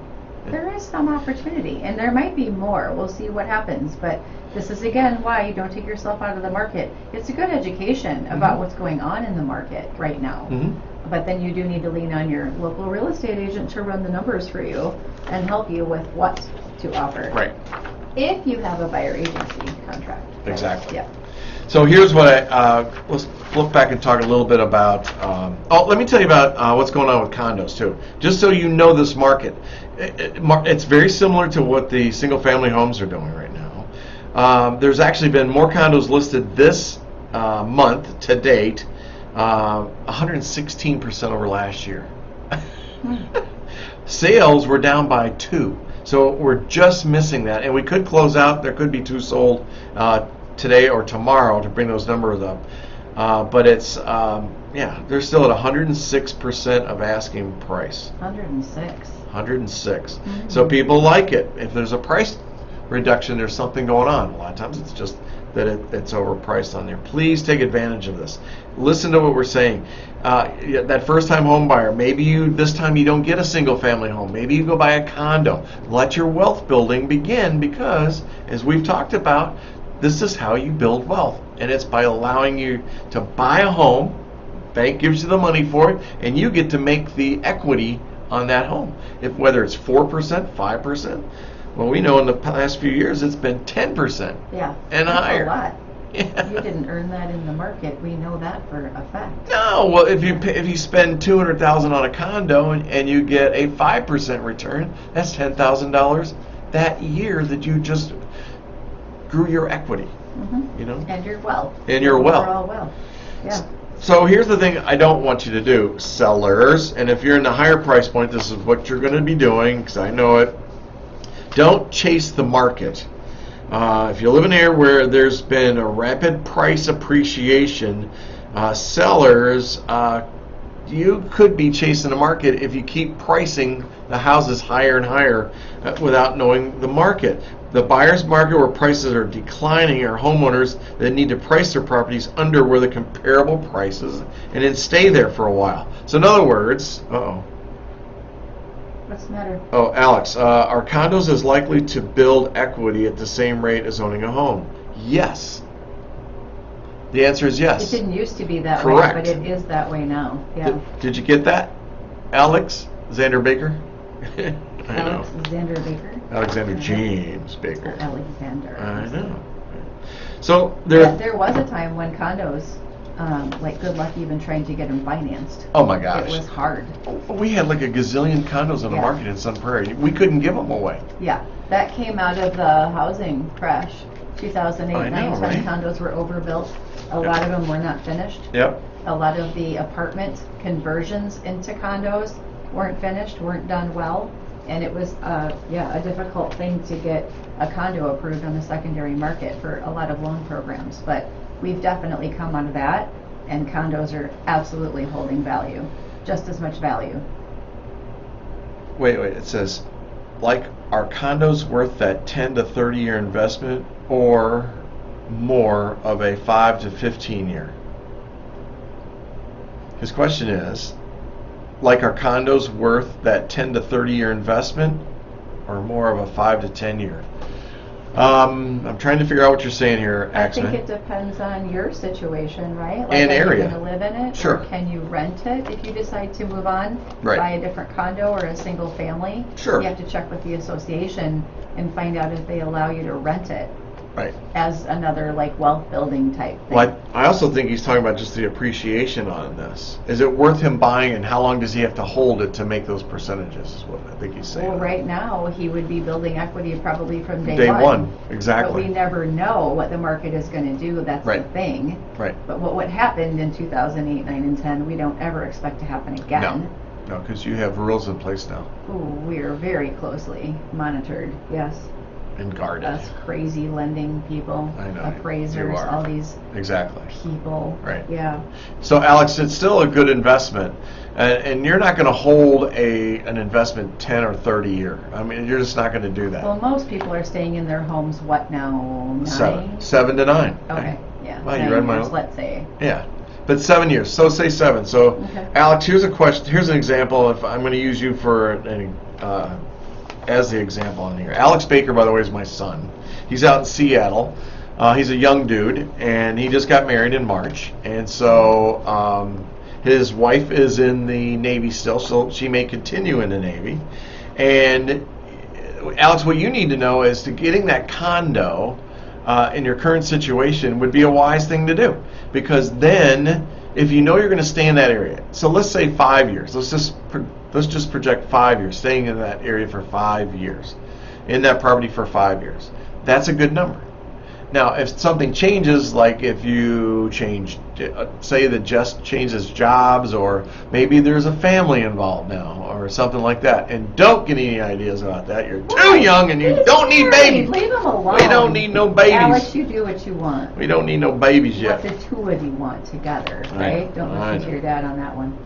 There is some opportunity, and there might be more. We'll see what happens, but this is again why you don't take yourself out of the market. It's a good education about what's going on in the market right now. But then you do need to lean on your local real estate agent to run the numbers for you and help you with what to offer. Right. If you have a buyer agency contract. Exactly. Yeah. So here's what let's look back and talk a little bit about. Let me tell you about what's going on with condos too, just so you know this market. It's very similar to what the single-family homes are doing right now. There's actually been more condos listed this month to date, 116% over last year. Sales were down by 2, so we're just missing that, and we could close out. There could be 2 sold today or tomorrow to bring those numbers up, but it's they're still at 106% of asking price. 106. So people like it. If there's a price reduction, there's something going on. A lot of times it's just that it's overpriced on there. Please take advantage of this. Listen to what we're saying. That first-time home buyer, maybe this time you don't get a single-family home. Maybe you go buy a condo. Let your wealth building begin, because, as we've talked about, this is how you build wealth, and it's by allowing you to buy a home. Bank gives you the money for it, and you get to make the equity on that home. Whether it's 4%, 5%. Well, we know in the past few years it's been 10%. Yeah. And that's higher. A lot. Yeah. You didn't earn that in the market. We know that for a fact. No, well, if you spend $200,000 on a condo and you get a 5% return, that's $10,000 that year that you just grew your equity. You know. And your wealth. And your wealth. Overall wealth. Yeah. So here's the thing I don't want you to do, sellers, and if you're in the higher price point, this is what you're going to be doing, because I know it. Don't chase the market. If you live in an area where there's been a rapid price appreciation, sellers, you could be chasing the market if you keep pricing the houses higher and higher without knowing the market. The buyer's market, where prices are declining, are homeowners that need to price their properties under where the comparable prices and then stay there for a while. So in other words, What's the matter? Oh, Alex, are condos as likely to build equity at the same rate as owning a home? Yes. The answer is yes. It didn't used to be that Correct. way, but it is that way now. Yeah. Did you get that, Alex Xander Baker? I know. Alexander Baker? Alexander James Baker. Alexander. I know. So There was a time when condos like good luck even trying to get them financed. Oh my gosh. It was hard. We had like a gazillion condos on the Yeah. market in Sun Prairie. We couldn't give them away. Yeah, that came out of the housing crash, 2008, I know, 9, 10 right? condos were overbuilt. A lot of them were not finished. Yep. A lot of the apartment conversions into condos weren't finished, weren't done well. And it was, a difficult thing to get a condo approved on the secondary market for a lot of loan programs. But we've definitely come out of that, and condos are absolutely holding value, just as much value. Wait, it says, like, are condos worth that 10 to 30 year investment or more of a 5 to 15 year? His question is, like, are condos worth that 10 to 30 year investment or more of a 5 to 10 year? I'm trying to figure out what you're saying here, I think Axman. it depends on your situation, right? Like, And are area. you going to live in it? Sure. Or can you rent it if you decide to move on? Right. Buy a different condo or a single family? Sure. You have to check with the association and find out if they allow you to rent it Right. as another like wealth building type thing. Well, I also think he's talking about just the appreciation on this. Is it worth him buying, and how long does he have to hold it to make those percentages? Is what I think he's saying. Well, right now he would be building equity probably from day, Day one. one, exactly. But we never know what the market is going to do. That's Right. the thing. Right. But what happened in 2008, 9, and 10, we don't ever expect to happen again. No, because you have rules in place now Ooh, we are very closely monitored. Yes. and guarded. Us crazy lending people, I know, appraisers, you are. all these Exactly. people. Right. Yeah. So, Alex, it's still a good investment, and you're not going to hold an investment 10 or 30 year. I mean, you're just not going to do that. Well, most people are staying in their homes. What now? 9? 7 to 9. Okay. Yeah. Wow, you 9 read my years, own- let's say. Yeah, but 7 years. So say 7. So, Okay. Alex, here's a question. Here's an example. If I'm going to use you for as the example on here. Alex Baker, by the way, is my son. He's out in Seattle. He's a young dude, and he just got married in March. And so his wife is in the Navy still, so she may continue in the Navy. And Alex, what you need to know is to getting that condo in your current situation would be a wise thing to do, because then if you know you're going to stay in that area, so let's say 5 years. Let's just project 5 years, staying in that area for 5 years, in that property for 5 years. That's a good number. Now, if something changes, like if you change, say that just changes jobs, or maybe there's a family involved now, or something like that, and don't get any ideas about that. You're too young, and you He's don't need married. babies. Leave him alone. We don't need no babies. Alex, you do what you want. We don't need no babies What yet. the two of you want together, I right? know, Don't I listen to know. your dad on that one.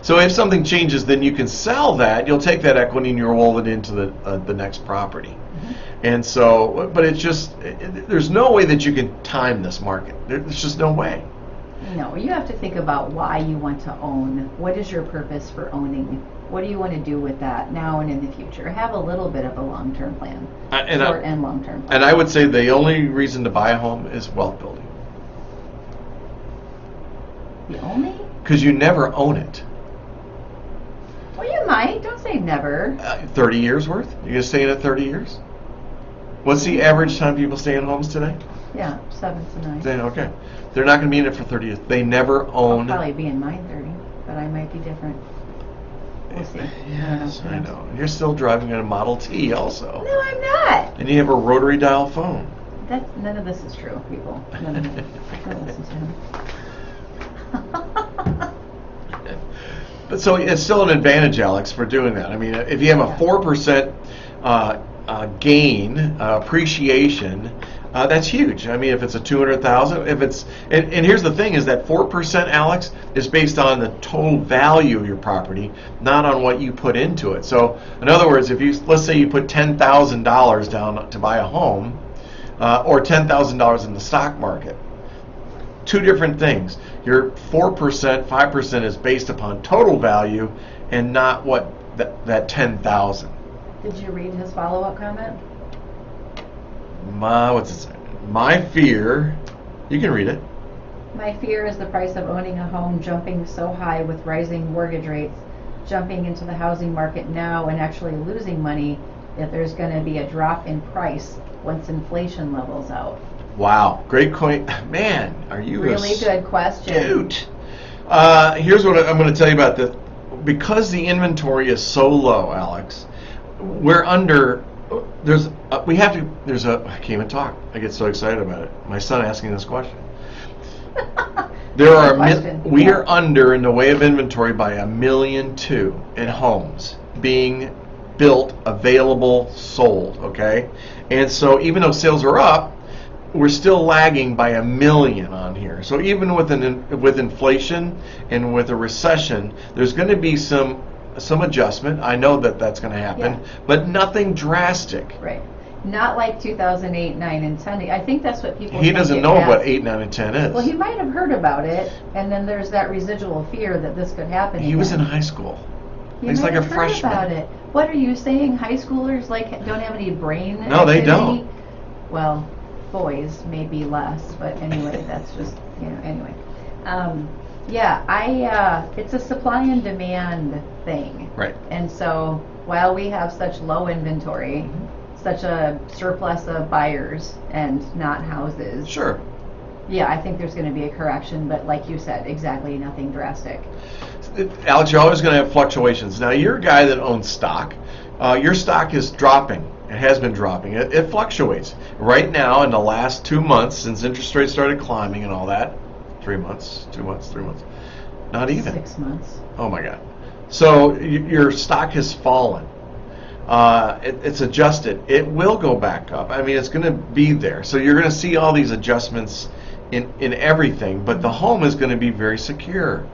So if something changes, then you can sell that. You'll take that equity and you'll roll it into the next property. And so, but it's just, there's no way that you can time this market. There's just no way. No, you have to think about why you want to own. What is your purpose for owning? What do you want to do with that now and in the future? Have a little bit of a long-term plan, short and long-term plan. And I would say the only reason to buy a home is wealth building. The only? Because you never own it. Well, you might. Don't say never. 30 years worth? You're going to stay in it 30 years? What's the average time people stay in homes today? Yeah, 7 to 9. Then, okay. They're not going to be in it for 30 years. They never I'll own. probably be in mine 30, but I might be different. We'll see. Yes, I know. And you're still driving a Model T also. No, I'm not. And you have a rotary dial phone. None of this is true, people. None of it. Don't listen to him. But so it's still an advantage, Alex, for doing that. I mean, if you have a 4% gain, appreciation, that's huge. I mean, if it's a 200,000, if it's, and here's the thing is that 4%, Alex, is based on the total value of your property, not on what you put into it. So, in other words, if you, let's say you put $10,000 down to buy a home, or $10,000 in the stock market, two different things. Your 4%, 5% is based upon total value, and not what that 10,000. Did you read his follow-up comment? What's it say? My fear. You can read it. My fear is the price of owning a home jumping so high with rising mortgage rates, jumping into the housing market now and actually losing money, that there's going to be a drop in price once inflation levels out. Wow, great coin. Man, are you Really good question. astute. Here's what I'm going to tell you about this. Because the inventory is so low, Alex, we're under. I can't even talk. I get so excited about it. My son asking this question. We are under in the way of inventory by 1.2 million in homes being built, available, sold. Okay, and so even though sales are up, we're still lagging by 1 million on here. So even with inflation and with a recession, there's going to be some adjustment. I know that's going to happen, but nothing drastic. Right. Not like 2008, 9, and 10. I think that's what people. He doesn't know what 8, 9, and 10 is. Well, he might have heard about it, and then there's that residual fear that this could happen. He was in high school. He's like a freshman. About it. What are you saying? High schoolers don't have any brain? No, they activity? don't. Well, boys maybe less, but anyway, that's just anyway. It's a supply and demand thing. Right. And so while we have such low inventory, such a surplus of buyers and not houses. Sure. Yeah, I think there's going to be a correction, but like you said, exactly nothing drastic. Alex, you're always going to have fluctuations. Now, you're a guy that owns stock. Your stock is dropping. It has been dropping. It fluctuates. Right now, in the last 2 months, since interest rates started climbing and all that, 3 months, 2 months, 3 months, not even. 6 months. Oh, my God. So your stock has fallen. It's adjusted. It will go back up. I mean, it's going to be there. So you're going to see all these adjustments in everything, but the home is going to be very secure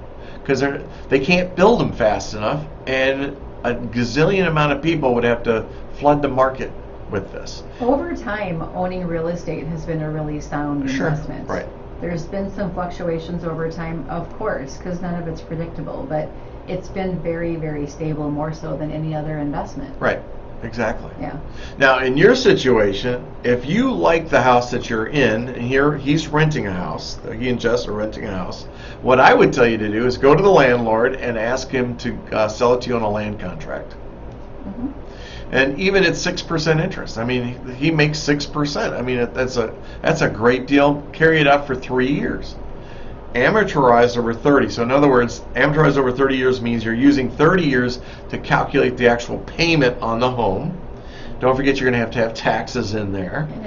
because they can't build them fast enough, and a gazillion amount of people would have to flood the market with this. Over time, owning real estate has been a really sound investment. Right. There's been some fluctuations over time, of course, because none of it's predictable, but it's been very, very stable, more so than any other investment. Right. Exactly. Yeah. Now, in your situation, if you like the house that you're in, and here he's renting a house, he and Jess are renting a house, what I would tell you to do is go to the landlord and ask him to sell it to you on a land contract. Mm-hmm. And even at 6% interest, I mean, he makes 6%. I mean, that's a great deal. Carry it out for 3 years. Amortized over 30. So in other words, amortized over 30 years means you're using 30 years to calculate the actual payment on the home. Don't forget you're going to have taxes in there. And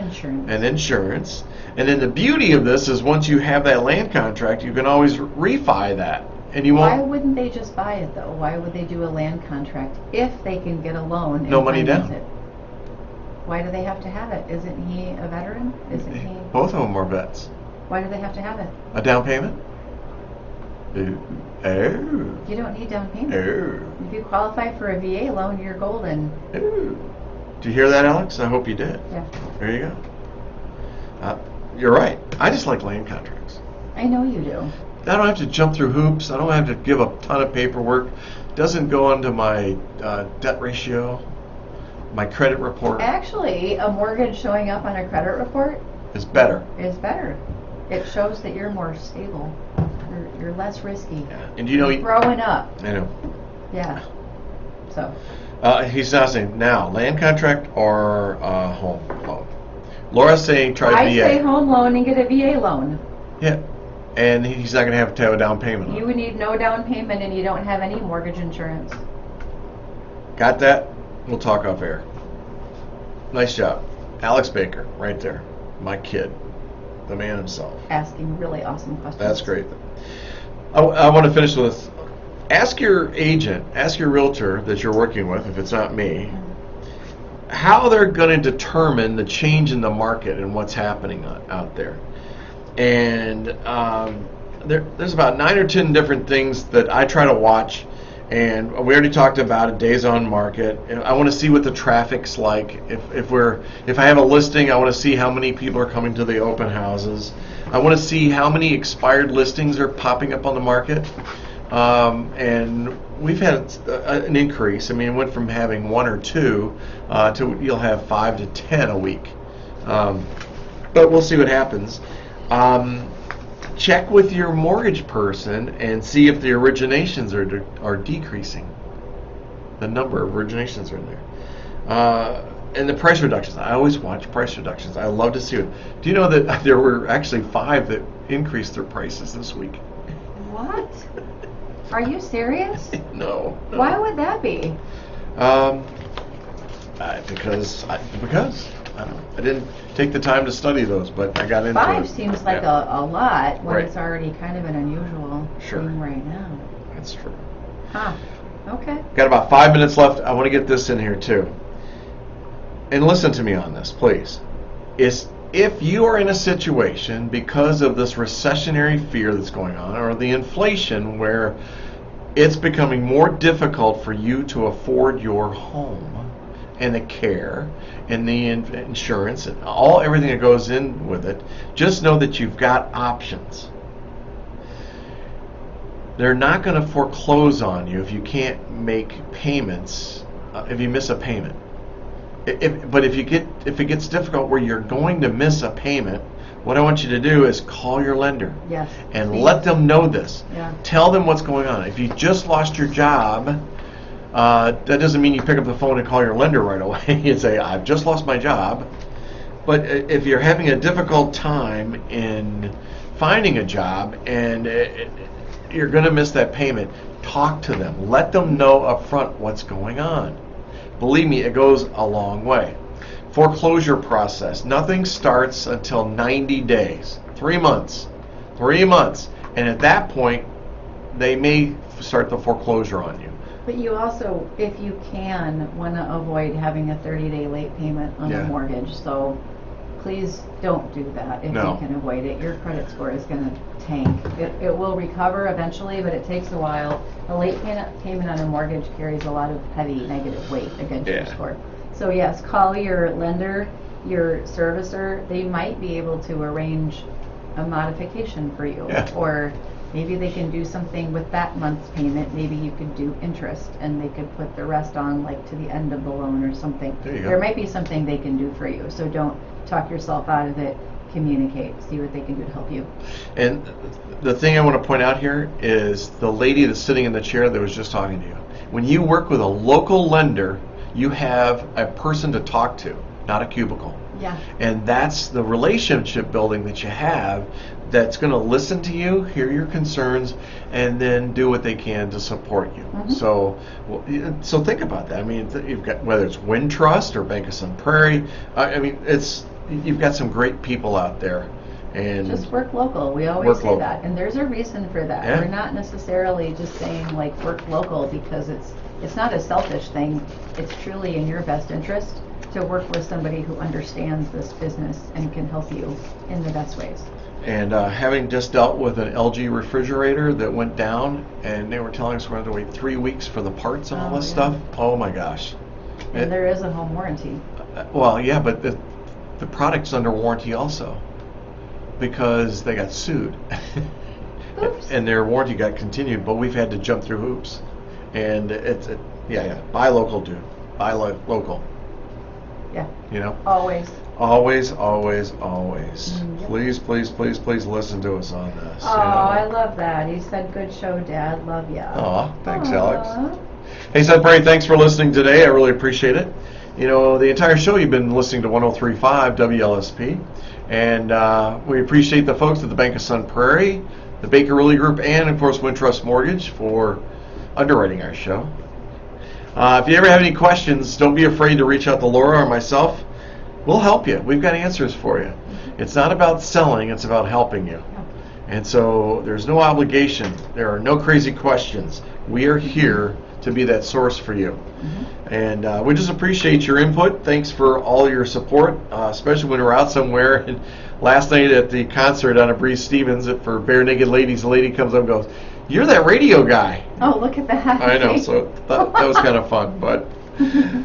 insurance. And then the beauty of this is once you have that land contract, you can always refi that. And you won't. Why wouldn't they just buy it though? Why would they do a land contract if they can get a loan and no money finance down? It? Why do they have to have it? Isn't he a veteran? Isn't he? Both of them are vets. Why do they have to have it? A down payment? Oh. You don't need down payment. Oh. If you qualify for a VA loan, you're golden. Oh. Did you hear that, Alex? I hope you did. Yeah. There you go. You're right. I just like land contracts. I know you do. I don't have to jump through hoops. I don't have to give a ton of paperwork. It doesn't go onto my debt ratio, my credit report. Actually, a mortgage showing up on a credit report is better. It shows that you're more stable. You're less risky. Yeah. And you're growing up. I know. Yeah. So. He's not saying now land contract or home loan. Laura's saying try VA. I say home loan and get a VA loan. Yeah. And he's not going to have a down payment on it. You would need no down payment and you don't have any mortgage insurance. Got that? We'll talk off air. Nice job. Alex Baker, right there. My kid. The man himself. Asking really awesome questions. That's great. I want to finish with this. Ask your agent, ask your realtor that you're working with, if it's not me, how they're going to determine the change in the market and what's happening out there. And there's about 9 or 10 different things that I try to watch, and we already talked about it, days on market. I want to see what the traffic's like. If I have a listing, I want to see how many people are coming to the open houses. I want to see how many expired listings are popping up on the market. And we've had an increase. I mean, it went from having 1 or 2 to you'll have 5 to 10 a week. But we'll see what happens. Check with your mortgage person and see if the originations are decreasing. The number of originations are in there. And the price reductions. I always watch price reductions. I love to see it. Do you know that there were actually 5 that increased their prices this week? What? Are you serious? No. Why would that be? Because I don't know. I didn't take the time to study those, but I got into it. 5 seems like Yeah. a lot when Right. it's already kind of an unusual Sure. thing right now. That's true. Huh. Okay. Got about 5 minutes left. I want to get this in here too. And listen to me on this, please. If you are in a situation because of this recessionary fear that's going on, or the inflation where it's becoming more difficult for you to afford your home and the care and the insurance and everything that goes in with it, just know that you've got options. They're not going to foreclose on you if you can't make payments, if you miss a payment. But if it gets difficult where you're going to miss a payment, what I want you to do is call your lender. Yes. And please. let them know this. Yeah. Tell them what's going on. If you just lost your job, that doesn't mean you pick up the phone and call your lender right away and say, I've just lost my job. But if you're having a difficult time in finding a job and you're going to miss that payment, talk to them. Let them know up front what's going on. Believe me, it goes a long way. Foreclosure process. Nothing starts until 90 days. 3 months. 3 months. And at that point, they may start the foreclosure on you. But you also, if you can, want to avoid having a 30-day late payment on Yeah. a mortgage. So please don't do that if No. you can avoid it. Your credit score is going to tank. It will recover eventually, but it takes a while. A late payment on a mortgage carries a lot of heavy negative weight against your Yeah. score. So yes, call your lender, your servicer. They might be able to arrange a modification for you. Yeah. Or maybe they can do something with that month's payment. Maybe you could do interest and they could put the rest on like to the end of the loan or something. There you go. There might be something they can do for you. So don't talk yourself out of it. Communicate. See what they can do to help you. And the thing I want to point out here is the lady that's sitting in the chair that was just talking to you. When you work with a local lender, you have a person to talk to, not a cubicle. Yeah. And that's the relationship building that you have that's going to listen to you, hear your concerns, and then do what they can to support you. Mhm. So think about that. I mean, you've got, whether it's Wintrust or Bank of Sun Prairie, you've got some great people out there. And Just work local. We always Work say local. that. And there's a reason for that. Yeah. We're not necessarily just saying like work local because it's not a selfish thing. It's truly in your best interest to work with somebody who understands this business and can help you in the best ways. And having just dealt with an LG refrigerator that went down, and they were telling us we're going to have to wait 3 weeks for the parts and all Oh, this yeah. stuff. Oh my gosh. And there is a home warranty. Well, yeah, but the product's under warranty also because they got sued. Oops. And their warranty got continued, but we've had to jump through hoops. And yeah. Buy local, dude. Buy local. Yeah. You know? Always. Always. Yep. Please listen to us on this. Oh, I love that. He said, "Good show, Dad. Love ya." Aw, thanks, Aw. Alex. Hey, Sun Prairie, thanks for listening today. I really appreciate it. You know, the entire show you've been listening to 103.5 WLSP. And we appreciate the folks at the Bank of Sun Prairie, the Baker Riley Group, and, of course, Wintrust Mortgage for underwriting our show. If you ever have any questions, don't be afraid to reach out to Laura or myself. We'll help you. We've got answers for you. It's not about selling, it's about helping you. And so there's no obligation. There are no crazy questions. We are here to be that source for you. And we just appreciate your input. Thanks for all your support, especially when we're out somewhere. And last night at the concert on a Breeze Stevens for Bare Naked Ladies, the lady comes up and goes, "You're that radio guy." Oh, look at that. I know, so that was kind of fun. But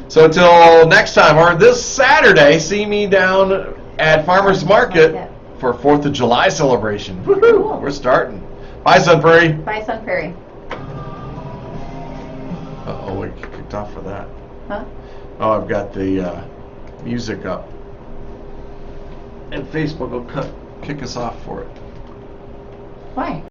so until next time, or this Saturday, see me down at Farmers Market for 4th of July celebration. Cool. We're starting. Bye, Sun Prairie. Bye, Sun Prairie. Uh-oh, we get kicked off for that. Huh? Oh, I've got the music up. And Facebook will kick us off for it. Why?